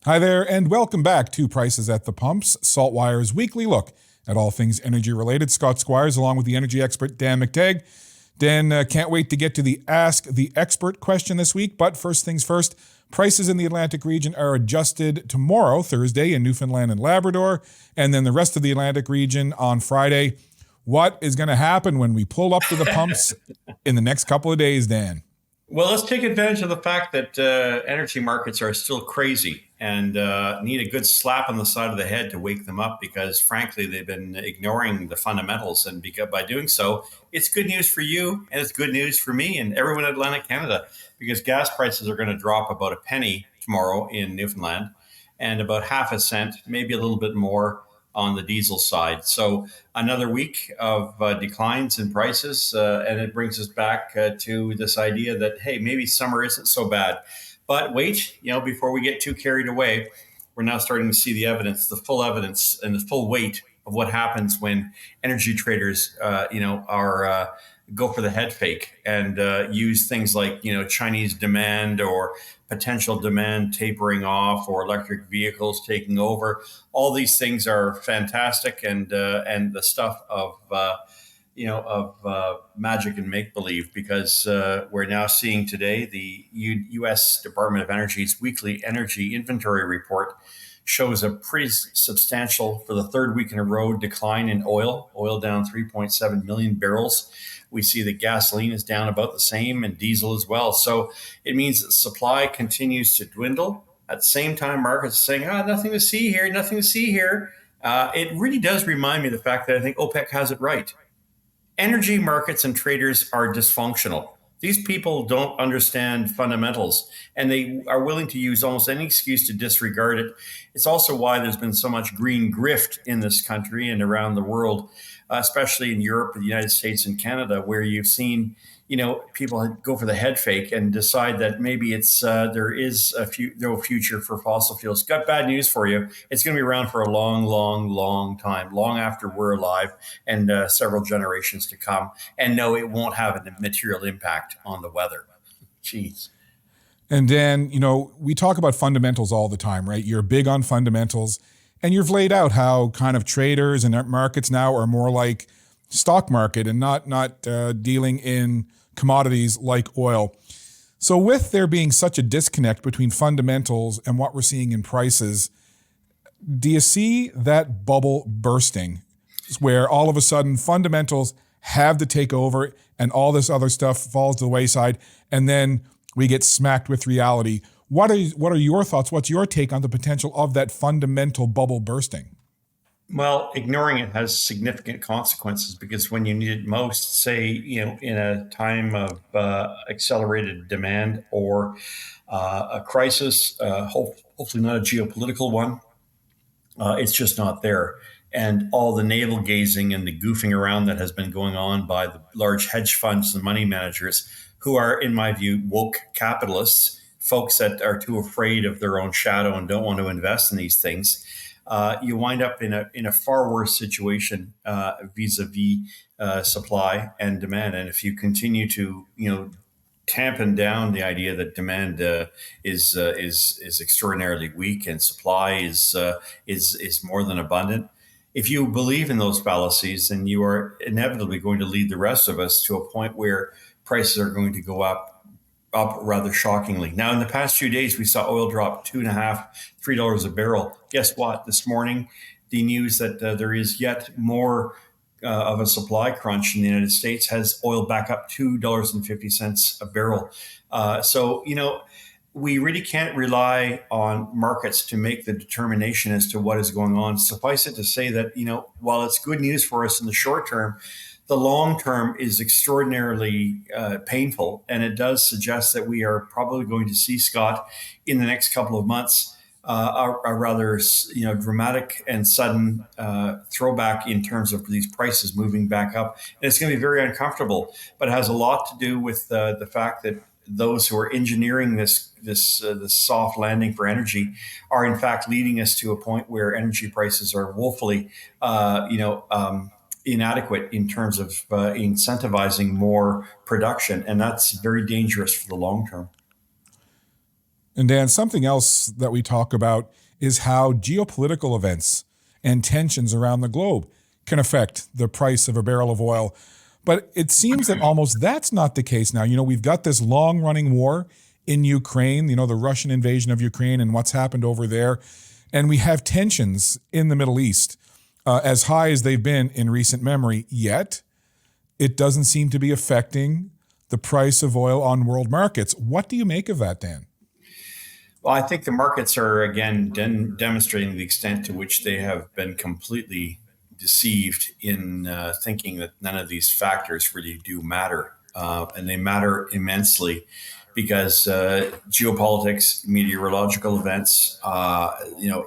Hi there, and welcome back to Prices at the Pumps, SaltWire's weekly look at all things energy related. Scott Squires, along with the energy expert Dan McTagg. Dan, can't wait to get to the Ask the Expert question this week, but first things first, prices in the Atlantic region are adjusted tomorrow, Thursday, in Newfoundland and Labrador, and then the rest of the Atlantic region on Friday. What is going to happen when we pull up to the pumps in the next couple of days, Dan? Well, let's take advantage of the fact that energy markets are still crazy and need a good slap on the side of the head to wake them up because, frankly, they've been ignoring the fundamentals. And because by doing so, it's good news for you and it's good news for me and everyone in Atlantic Canada because gas prices are going to drop about a penny tomorrow in Newfoundland and about half a cent, maybe a little bit more on the diesel side. So another week of declines in prices, and it brings us back to this idea that, hey, maybe summer isn't so bad. But wait, before we get too carried away, we're now starting to see the evidence, the full evidence and the full weight of what happens when energy traders, are go for the head fake and use things like, Chinese demand or potential demand tapering off or electric vehicles taking over. All these things are fantastic and the stuff of magic and make believe because we're now seeing today the U.S. Department of Energy's weekly energy inventory report shows a pretty substantial, for the third week in a row, decline in oil. Oil down 3.7 million barrels. We see that gasoline is down about the same and diesel as well. So it means that supply continues to dwindle. At the same time, markets are saying, nothing to see here, nothing to see here. It really does remind me of the fact that I think OPEC has it right. Energy markets and traders are dysfunctional. These people don't understand fundamentals and they are willing to use almost any excuse to disregard it. It's also why there's been so much green grift in this country and around the world, especially in Europe, the United States, and Canada, where you've seen people go for the head fake and decide that maybe it's there is no future for fossil fuels. Got bad news for you. It's going to be around for a long, long, long time, long after we're alive and several generations to come. And no, it won't have a material impact on the weather. Jeez. And Dan, we talk about fundamentals all the time, right? You're big on fundamentals, and you've laid out how kind of traders and markets now are more like stock market and not dealing in commodities like oil. So with there being such a disconnect between fundamentals and what we're seeing in prices, do you see that bubble bursting where all of a sudden fundamentals have to take over and all this other stuff falls to the wayside and then we get smacked with reality? What are your thoughts? What's your take on the potential of that fundamental bubble bursting? Well, ignoring it has significant consequences because when you need it most, say, in a time of accelerated demand or a crisis, hopefully not a geopolitical one, it's just not there. And all the navel gazing and the goofing around that has been going on by the large hedge funds and money managers who are, in my view, woke capitalists, folks that are too afraid of their own shadow and don't want to invest in these things. You wind up in a far worse situation vis-a-vis supply and demand. And if you continue to tampen down the idea that demand is extraordinarily weak and supply is more than abundant, if you believe in those fallacies, then you are inevitably going to lead the rest of us to a point where prices are going to go up rather shockingly. Now, in the past few days, we saw oil drop $2.50, $3 a barrel. Guess what? This morning, the news that there is yet more of a supply crunch in the United States has oil back up $2.50 a barrel. So, we really can't rely on markets to make the determination as to what is going on. Suffice it to say that, while it's good news for us in the short term, the long term is extraordinarily painful. And it does suggest that we are probably going to see, Scott, in the next couple of months, a rather dramatic and sudden throwback in terms of these prices moving back up. And it's going to be very uncomfortable, but it has a lot to do with the fact that those who are engineering this soft landing for energy are in fact leading us to a point where energy prices are woefully, inadequate in terms of incentivizing more production, and that's very dangerous for the long term. And Dan, something else that we talk about is how geopolitical events and tensions around the globe can affect the price of a barrel of oil. But it seems that almost that's not the case now. We've got this long running war in Ukraine, the Russian invasion of Ukraine and what's happened over there. And we have tensions in the Middle East as high as they've been in recent memory, yet it doesn't seem to be affecting the price of oil on world markets. What do you make of that, Dan? Well, I think the markets are again demonstrating the extent to which they have been completely deceived in thinking that none of these factors really do matter. And they matter immensely because geopolitics, meteorological events,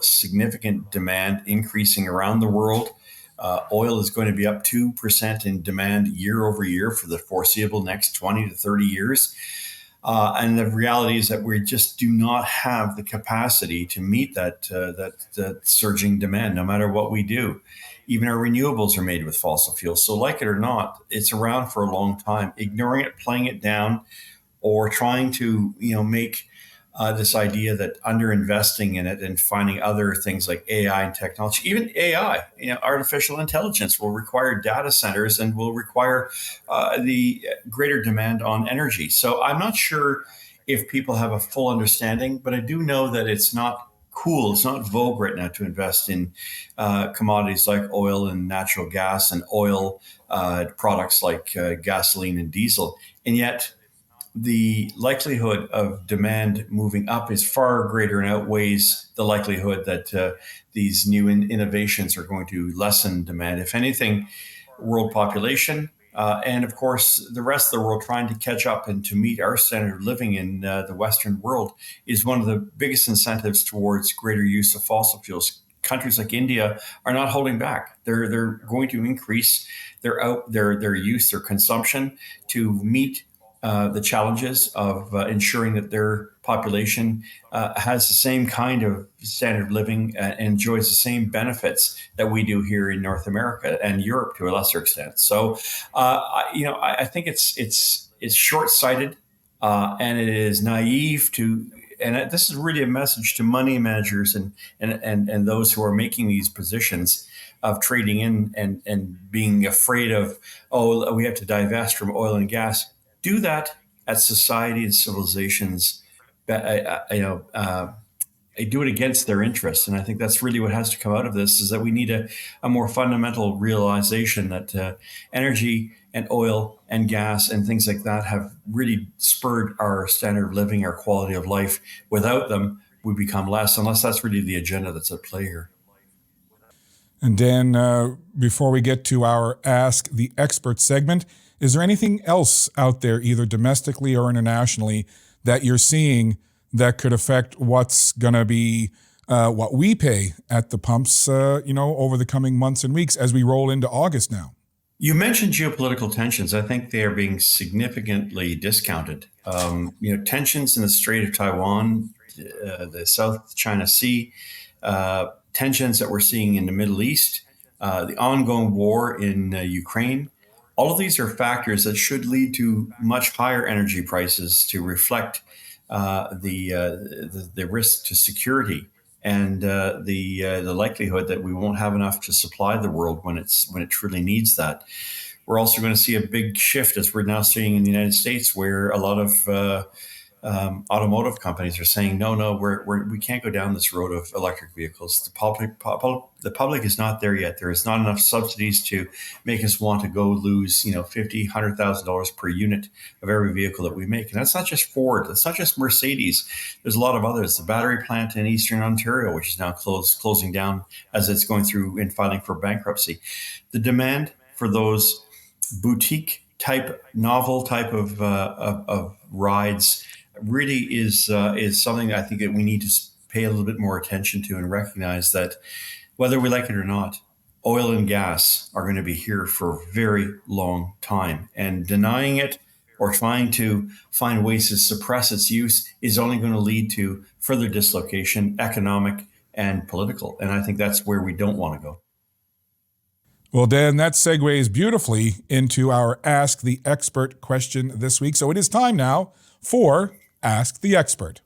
significant demand increasing around the world. Oil is going to be up 2% in demand year over year for the foreseeable next 20 to 30 years. And the reality is that we just do not have the capacity to meet that surging demand, no matter what we do. Even our renewables are made with fossil fuels. So like it or not, it's around for a long time. Ignoring it, playing it down, or trying to make this idea that underinvesting in it and finding other things like AI and technology, even AI, artificial intelligence will require data centers and will require the greater demand on energy. So I'm not sure if people have a full understanding, but I do know that it's not cool. It's not vogue right now to invest in commodities like oil and natural gas and oil products like gasoline and diesel. And yet, the likelihood of demand moving up is far greater and outweighs the likelihood that these new innovations are going to lessen demand. If anything, world population and, of course, the rest of the world trying to catch up and to meet our standard of living in the Western world is one of the biggest incentives towards greater use of fossil fuels. Countries like India are not holding back. They're going to increase their use, their consumption to meet the challenges of ensuring that their population has the same kind of standard of living and enjoys the same benefits that we do here in North America and Europe to a lesser extent. So, I think it's short-sighted and it is naive to. And this is really a message to money managers and those who are making these positions of trading in and being afraid of, we have to divest from oil and gas. Do that at society and civilizations, do it against their interests. And I think that's really what has to come out of this is that we need a more fundamental realization that energy and oil and gas and things like that have really spurred our standard of living, our quality of life. Without them, we become less, unless that's really the agenda that's at play here. And Dan, before we get to our Ask the Expert segment, is there anything else out there, either domestically or internationally, that you're seeing that could affect what's going to be what we pay at the pumps, over the coming months and weeks as we roll into August now? You mentioned geopolitical tensions. I think they are being significantly discounted. Tensions in the Strait of Taiwan, the South China Sea, tensions that we're seeing in the Middle East, the ongoing war in Ukraine. All of these are factors that should lead to much higher energy prices to reflect the risk to security and the likelihood that we won't have enough to supply the world when it truly needs that. We're also going to see a big shift, as we're now seeing in the United States, where a lot of automotive companies are saying, no, we can't go down this road of electric vehicles. The public is not there yet. There is not enough subsidies to make us want to go lose, $50,000, $100,000 per unit of every vehicle that we make. And that's not just Ford. That's not just Mercedes. There's a lot of others. The battery plant in Eastern Ontario, which is now closing down as it's going through and filing for bankruptcy. The demand for those boutique type, novel type of rides really is something that I think that we need to pay a little bit more attention to and recognize that whether we like it or not, oil and gas are going to be here for a very long time. And denying it or trying to find ways to suppress its use is only going to lead to further dislocation, economic and political. And I think that's where we don't want to go. Well, Dan, that segues beautifully into our Ask the Expert question this week. So it is time now for Ask the Expert.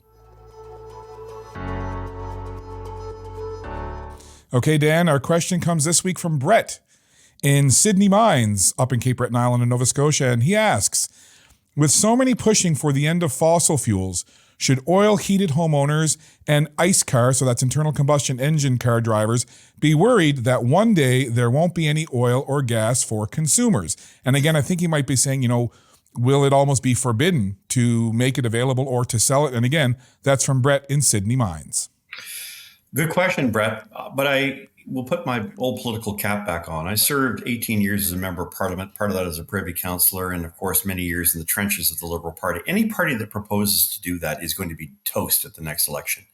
Okay, Dan, our question comes this week from Brett in Sydney Mines up in Cape Breton Island in Nova Scotia. And he asks, with so many pushing for the end of fossil fuels, should oil-heated homeowners and ICE cars, so that's internal combustion engine car drivers, be worried that one day there won't be any oil or gas for consumers? And again, I think he might be saying, will it almost be forbidden to make it available or to sell it? And again, that's from Brett in Sydney Mines. Good question, Brett. But I will put my old political cap back on. I served 18 years as a member of Parliament, part of that as a Privy Councillor, and of course, many years in the trenches of the Liberal Party. Any party that proposes to do that is going to be toast at the next election.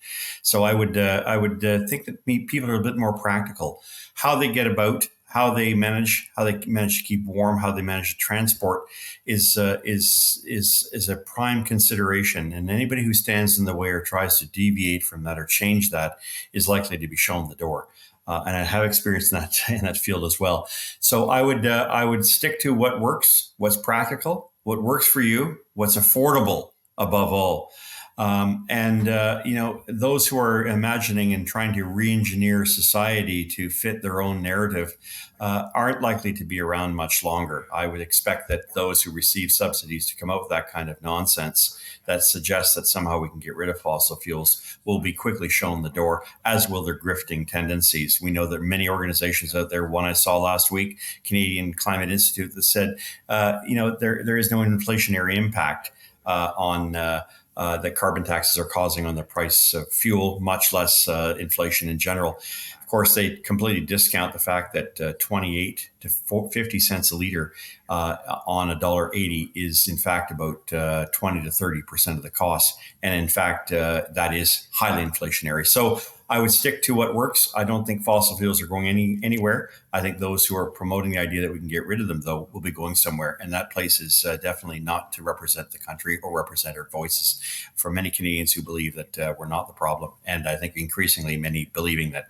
So I would think that people are a bit more practical. How they get about, how they manage to keep warm, how they manage to transport is a prime consideration. And anybody who stands in the way or tries to deviate from that or change that is likely to be shown the door. And I have experience in that field as well. So I would stick to what works, what's practical, what works for you, what's affordable above all. Those who are imagining and trying to re-engineer society to fit their own narrative aren't likely to be around much longer. I would expect that those who receive subsidies to come out with that kind of nonsense that suggests that somehow we can get rid of fossil fuels will be quickly shown the door, as will their grifting tendencies. We know that many organizations out there, one I saw last week, Canadian Climate Institute, that said, there is no inflationary impact on that carbon taxes are causing on the price of fuel, much less inflation in general. Of course, they completely discount the fact that 28 to 50 cents a liter on $1.80 is in fact about 20 to 30% of the cost. And in fact, that is highly inflationary. So I would stick to what works. I don't think fossil fuels are going anywhere. I think those who are promoting the idea that we can get rid of them, though, will be going somewhere. And that place is definitely not to represent the country or represent our voices for many Canadians who believe that we're not the problem. And I think increasingly many believing that,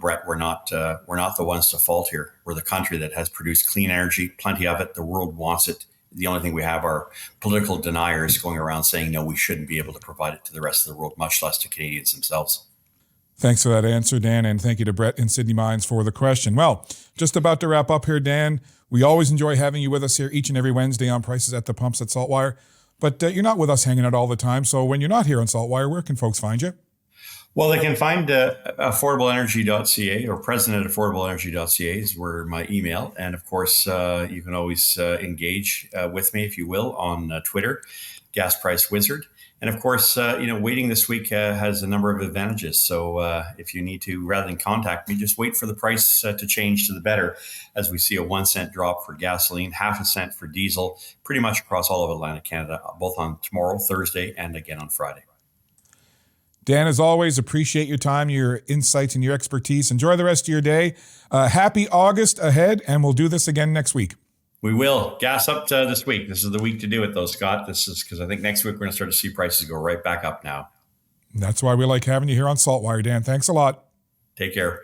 Brett, we're not the ones to fault here. We're the country that has produced clean energy, plenty of it. The world wants it. The only thing we have are political deniers going around saying, no, we shouldn't be able to provide it to the rest of the world, much less to Canadians themselves. Thanks for that answer, Dan, and thank you to Brett in Sydney Mines for the question. Well, just about to wrap up here, Dan. We always enjoy having you with us here each and every Wednesday on Prices at the Pumps at SaltWire, but you're not with us hanging out all the time. So when you're not here on SaltWire, where can folks find you? Well, they can find affordableenergy.ca or president@affordableenergy.ca is where my email. And of course, you can always engage with me, if you will, on Twitter, Gas Price Wizard. And of course, waiting this week has a number of advantages. So if you need to, rather than contact me, just wait for the price to change to the better as we see a 1 cent drop for gasoline, half a cent for diesel, pretty much across all of Atlantic Canada, both on tomorrow, Thursday, and again on Friday. Dan, as always, appreciate your time, your insights, and your expertise. Enjoy the rest of your day. Happy August ahead, and we'll do this again next week. We will. Gas up this week. This is the week to do it, though, Scott. This is because I think next week we're going to start to see prices go right back up now. That's why we like having you here on SaltWire, Dan. Thanks a lot. Take care.